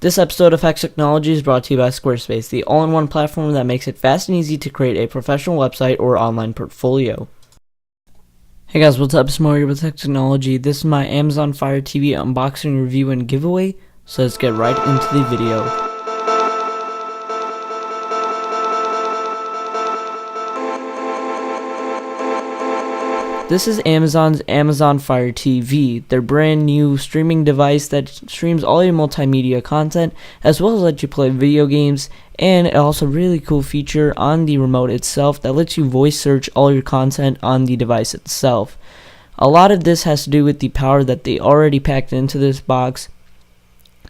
This episode of Hex Technology is brought to you by Squarespace, the all-in-one platform that makes it fast and easy to create a professional website or online portfolio. Hey guys, what's up? It's Mario with Hex Technology. This is my Amazon Fire TV unboxing, review, and giveaway, so let's get right into the video. This is Amazon's Amazon Fire TV, their brand new streaming device that streams all your multimedia content, as well as let you play video games, and it also a really cool feature on the remote itself that lets you voice search all your content on the device itself. A lot of this has to do with the power that they already packed into this box.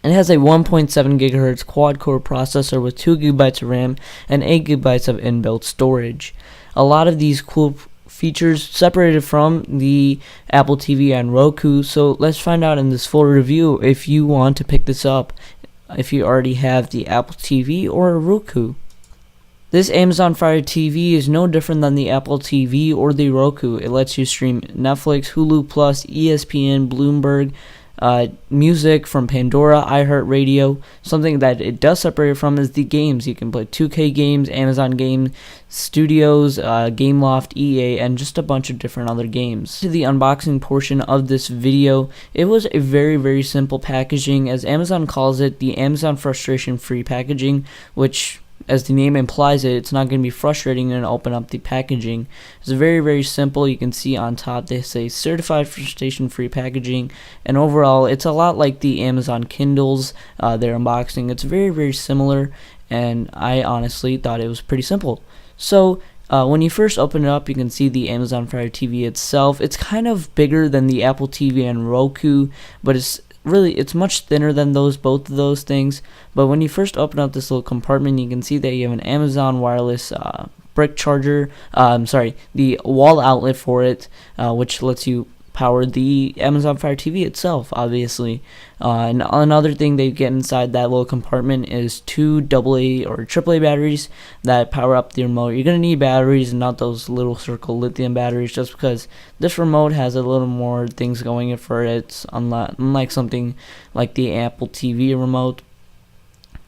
It has a 1.7 GHz quad-core processor with 2 GB of RAM and 8 GB of inbuilt storage. A lot of these cool features separated from the Apple TV and Roku, so let's find out in this full review if you want to pick this up if you already have the Apple TV or a Roku. This Amazon Fire TV is no different than the Apple TV or the Roku. It lets you stream Netflix, Hulu Plus, ESPN, Bloomberg, music from Pandora, iHeartRadio. Something that it does separate from is the games. You can play 2K games, Amazon Game Studios, Gameloft, EA, and just a bunch of different other games. To the unboxing portion of this video, it was a very simple packaging, as Amazon calls it, the Amazon frustration-free packaging, which, as the name implies it's not going to be frustrating and open up the packaging. It's very simple. You can see on top they say certified frustration-free packaging, and overall it's a lot like the Amazon Kindles, their unboxing. It's very similar, and I honestly thought it was pretty simple. So when you first open it up, you can see the Amazon Fire TV itself. It's kind of bigger than the Apple TV and Roku, but it's much thinner than both of those things. But when you first open up this little compartment, you can see that you have an Amazon wireless brick charger, the wall outlet for it, which lets you power the Amazon Fire TV itself, obviously. And another thing they get inside that little compartment is 2 AA or AAA batteries that power up the remote. You're going to need batteries and not those little circle lithium batteries, just because this remote has a little more things going for it, unlike something like the Apple TV remote.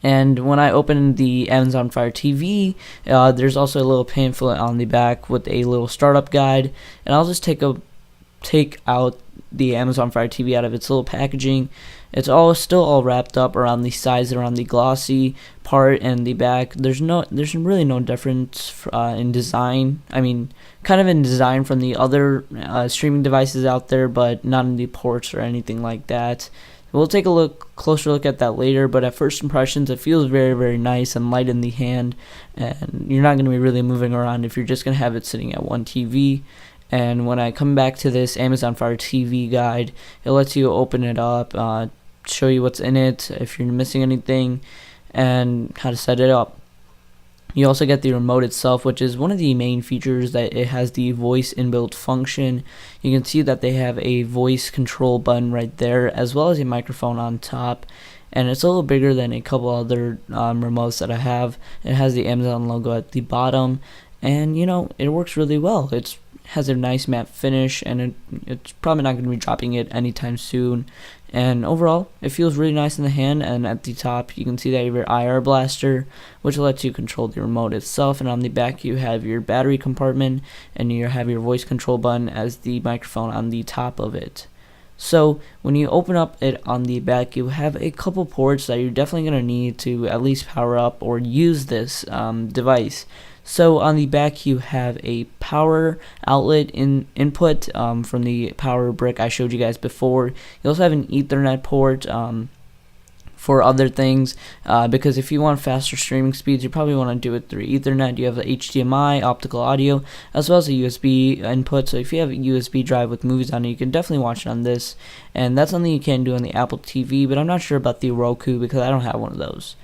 And when I open the Amazon Fire TV, there's also a little pamphlet on the back with a little startup guide, and I'll just take out the Amazon Fire TV out of its little packaging. It's still all wrapped up around the sides, around the glossy part and the back. There's really no difference in design. I mean, kind of in design from the other streaming devices out there, but not in the ports or anything like that. We'll take a closer look at that later, but at first impressions, it feels very nice and light in the hand, and you're not going to be really moving around if you're just going to have it sitting at one TV. And when I come back to this Amazon Fire TV guide, it lets you open it up, show you what's in it, if you're missing anything, and how to set it up. You also get the remote itself, which is one of the main features, that it has the voice inbuilt function. You can see that they have a voice control button right there, as well as a microphone on top. And it's a little bigger than a couple other remotes that I have. It has the Amazon logo at the bottom, and it works really well. It has a nice matte finish, and it's probably not going to be dropping it anytime soon. And overall, it feels really nice in the hand. And at the top, you can see that you have your IR blaster, which lets you control the remote itself. And on the back, you have your battery compartment, and you have your voice control button as the microphone on the top of it. So when you open up it on the back, you have a couple ports that you're definitely going to need to at least power up or use this device. So on the back, you have a power outlet input from the power brick I showed you guys before. You also have an Ethernet port for other things, because if you want faster streaming speeds, you probably want to do it through Ethernet. You have the HDMI, optical audio, as well as a USB input. So if you have a USB drive with movies on it, you can definitely watch it on this. And that's something you can do on the Apple TV, but I'm not sure about the Roku because I don't have one of those.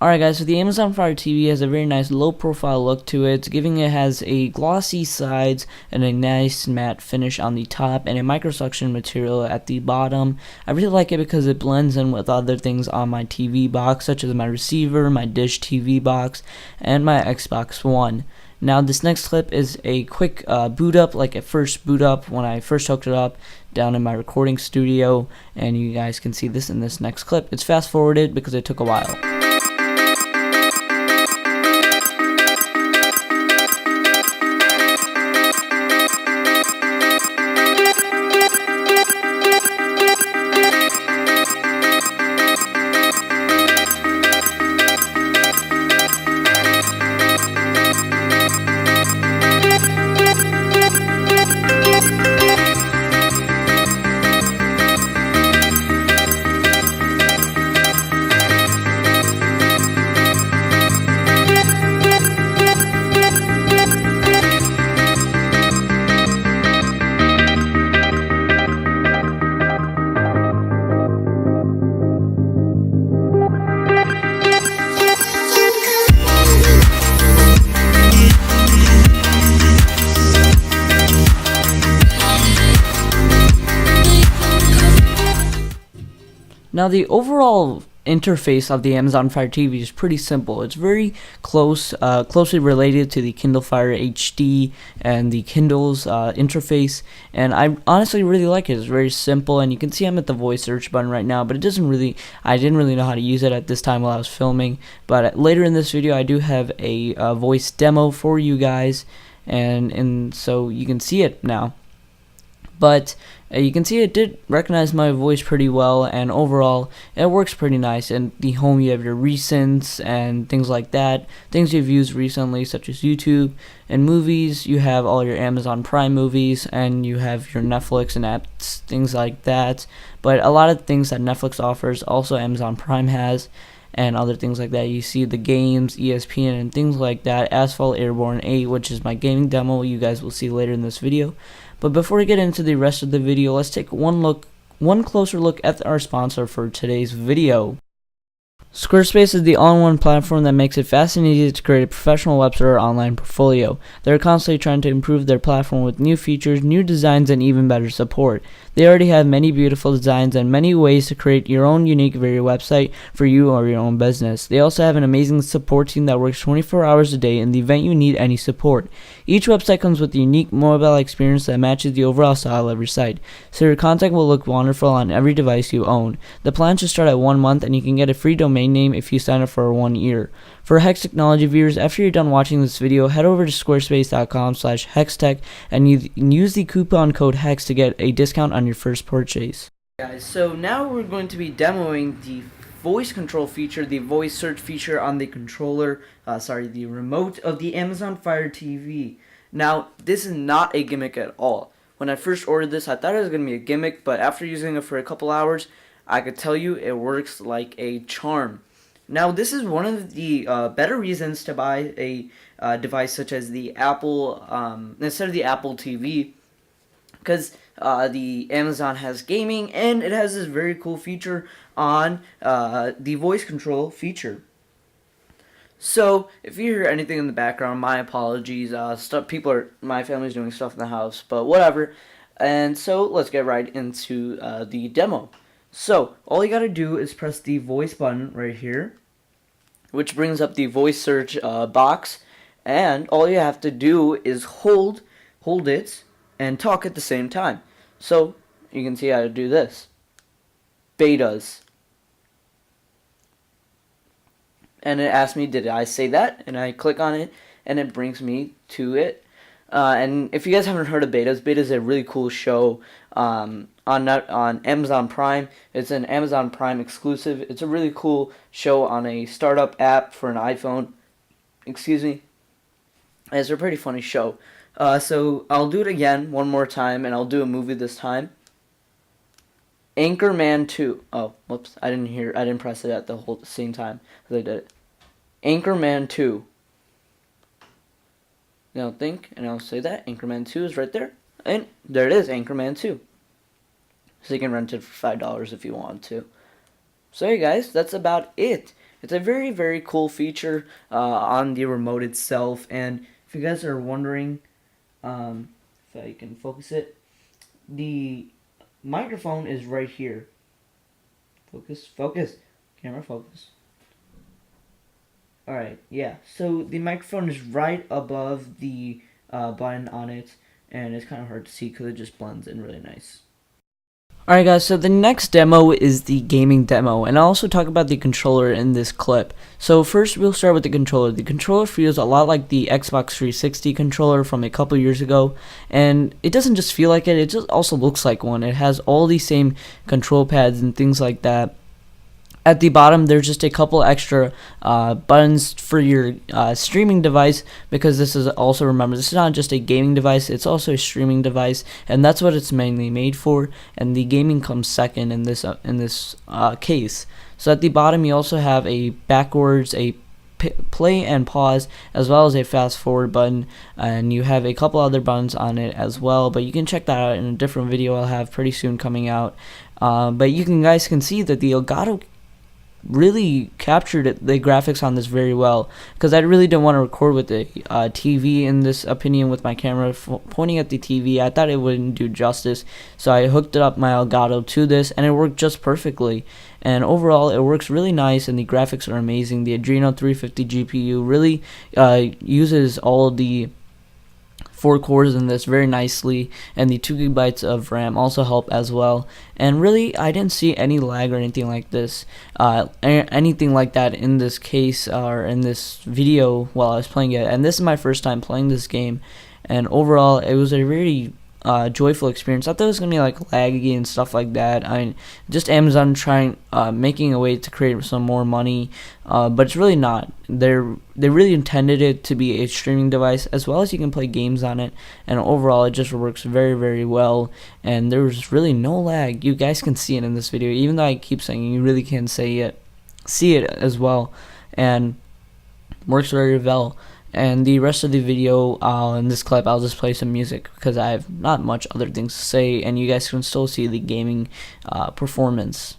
Alright guys, so the Amazon Fire TV has a very nice low profile look to it, has a glossy sides and a nice matte finish on the top and a microsuction material at the bottom. I really like it because it blends in with other things on my TV box, such as my receiver, my Dish TV box, and my Xbox One. Now this next clip is a quick boot up, like a first boot up when I first hooked it up down in my recording studio, and you guys can see this in this next clip. It's fast forwarded because it took a while. Now the overall interface of the Amazon Fire TV is pretty simple. It's very closely related to the Kindle Fire HD and the Kindle's interface, and I honestly really like it. It's very simple, and you can see I'm at the voice search button right now, but I didn't really know how to use it at this time while I was filming. But later in this video I do have a voice demo for you guys, and so you can see it now. But you can see it did recognize my voice pretty well, and overall it works pretty nice. And the home, you have your recents and things like that, things you've used recently such as YouTube, and movies you have all your Amazon Prime movies, and you have your Netflix and apps, things like that. But a lot of things that Netflix offers also Amazon Prime has, and other things like that. You see the games, ESPN, and things like that. Asphalt Airborne 8, which is my gaming demo, you guys will see later in this video. But before we get into the rest of the video, let's take one closer look at our sponsor for today's video. Squarespace is the all-in-one platform that makes it fast and easy to create a professional website or online portfolio. They're constantly trying to improve their platform with new features, new designs, and even better support. They already have many beautiful designs and many ways to create your own unique video website for you or your own business. They also have an amazing support team that works 24 hours a day in the event you need any support. Each website comes with a unique mobile experience that matches the overall style of your site, so your content will look wonderful on every device you own. The plans should start at 1 month, and you can get a free domain name if you sign up for 1 year. For Hex Technology viewers, after you're done watching this video, head over to squarespace.com/hextech and use the coupon code HEX to get a discount on your first purchase. Guys, so now we're going to be demoing the voice control feature, the voice search feature on the controller, the remote of the Amazon Fire TV. Now, this is not a gimmick at all. When I first ordered this, I thought it was going to be a gimmick, but after using it for a couple hours, I could tell you it works like a charm. Now, this is one of the better reasons to buy a device such as the Apple, instead of the Apple TV, because the Amazon has gaming, and it has this very cool feature on the voice control feature. So, if you hear anything in the background, my apologies. My family's doing stuff in the house, but whatever. And so, let's get right into the demo. So, all you gotta do is press the voice button right here, which brings up the voice search box, and all you have to do is hold it and talk at the same time. So, you can see how to do this. Betas. And it asks me, did I say that? And I click on it, and it brings me to it. And if you guys haven't heard of Betas, Betas is a really cool show on Amazon Prime. It's an Amazon Prime exclusive. It's a really cool show on a startup app for an iPhone. Excuse me. It's a pretty funny show. So I'll do it again one more time, and I'll do a movie this time. Anchorman 2. Oh, whoops. I didn't press it at the same time as I did it. Anchorman 2. Now think, and I'll say that. Anchorman 2 is right there. And there it is, Anchorman 2. So you can rent it for $5 if you want to. So hey guys, that's about it. It's a very, very cool feature on the remote itself. And if you guys are wondering, if I can focus it, the microphone is right here. Focus, camera focus. Alright, yeah. So the microphone is right above the button on it, and it's kind of hard to see because it just blends in really nice. Alright guys, so the next demo is the gaming demo, and I'll also talk about the controller in this clip. So first we'll start with the controller. The controller feels a lot like the Xbox 360 controller from a couple years ago, and it doesn't just feel like it just also looks like one. It has all the same control pads and things like that. At the bottom, there's just a couple extra buttons for your streaming device, because this is also, remember, this is not just a gaming device, it's also a streaming device, and that's what it's mainly made for, and the gaming comes second in this case. So at the bottom, you also have a backwards, a play and pause, as well as a fast forward button, and you have a couple other buttons on it as well, but you can check that out in a different video I'll have pretty soon coming out. But you guys can see that the Elgato really captured the graphics on this very well, because I really didn't want to record with the TV in this opinion with my camera pointing at the TV. I thought it wouldn't do justice, so I hooked up my Elgato to this, and it worked just perfectly. And overall, it works really nice, and the graphics are amazing. The Adreno 350 GPU really uses all the 4 cores in this very nicely, and the 2 gigabytes of RAM also help as well. And really, I didn't see any lag or anything like this, anything like that in this case or in this video while I was playing it. And this is my first time playing this game, and overall, it was a really joyful experience. I thought it was gonna be like laggy and stuff like that. Just Amazon trying making a way to create some more money, but it's really not. They really intended it to be a streaming device, as well as you can play games on it, and overall it just works very, very well, and there's really no lag. You guys can see it in this video, even though I keep saying you really can see it as well, and works very well. And the rest of the video in this clip, I'll just play some music because I have not much other things to say, and you guys can still see the gaming performance.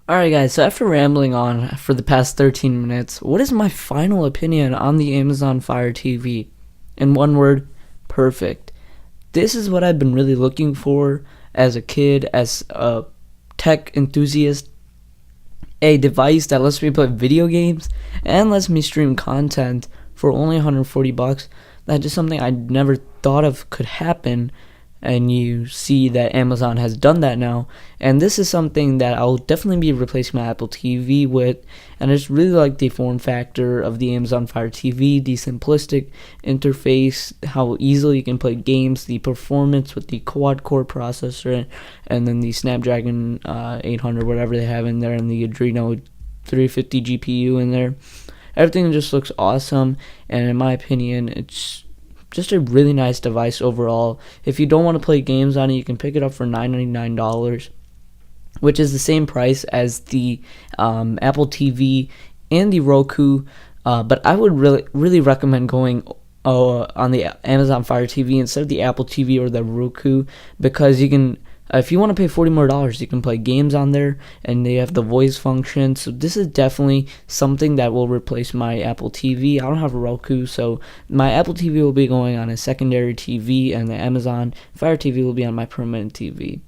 Alright guys, so after rambling on for the past 13 minutes, what is my final opinion on the Amazon Fire TV? In one word, perfect. This is what I've been really looking for as a kid, as a tech enthusiast. A device that lets me play video games and lets me stream content for only 140 bucks. That's just something I never thought of could happen, and you see that Amazon has done that now, and this is something that I'll definitely be replacing my Apple TV with. And I just really like the form factor of the Amazon Fire TV, the simplistic interface, how easily you can play games, the performance with the quad-core processor, and then the Snapdragon 800, whatever they have in there, and the Adreno 350 GPU in there. Everything just looks awesome, and in my opinion, it's just a really nice device overall. If you don't want to play games on it, you can pick it up for $999, which is the same price as the Apple TV and the Roku. But I would really recommend going on the Amazon Fire TV instead of the Apple TV or the Roku, because you can, if you want to pay $40 more, you can play games on there, and they have the voice function. So this is definitely something that will replace my Apple TV. I don't have a Roku, so my Apple TV will be going on a secondary TV, and the Amazon Fire TV will be on my permanent TV.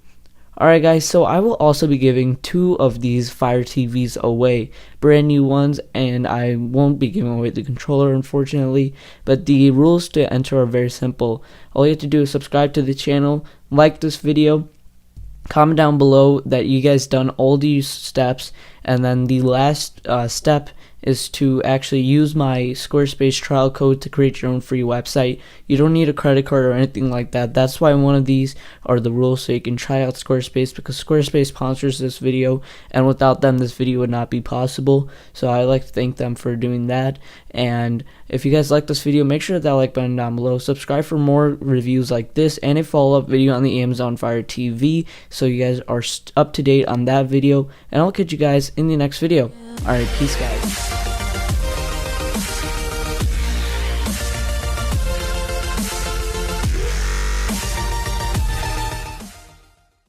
Alright guys, so I will also be giving 2 of these Fire TVs away, brand new ones, and I won't be giving away the controller unfortunately, but the rules to enter are very simple. All you have to do is subscribe to the channel, like this video, comment down below that you guys done all these steps, and then the last step is to actually use my Squarespace trial code to create your own free website. You don't need a credit card or anything like that. That's why one of these are the rules, so you can try out Squarespace, because Squarespace sponsors this video, and without them this video would not be possible. So I like to thank them for doing that. And if you guys like this video, make sure to hit that like button down below, subscribe for more reviews like this, and a follow-up video on the Amazon Fire TV, so you guys are up to date on that video, and I'll catch you guys in the next video. Alright, peace guys.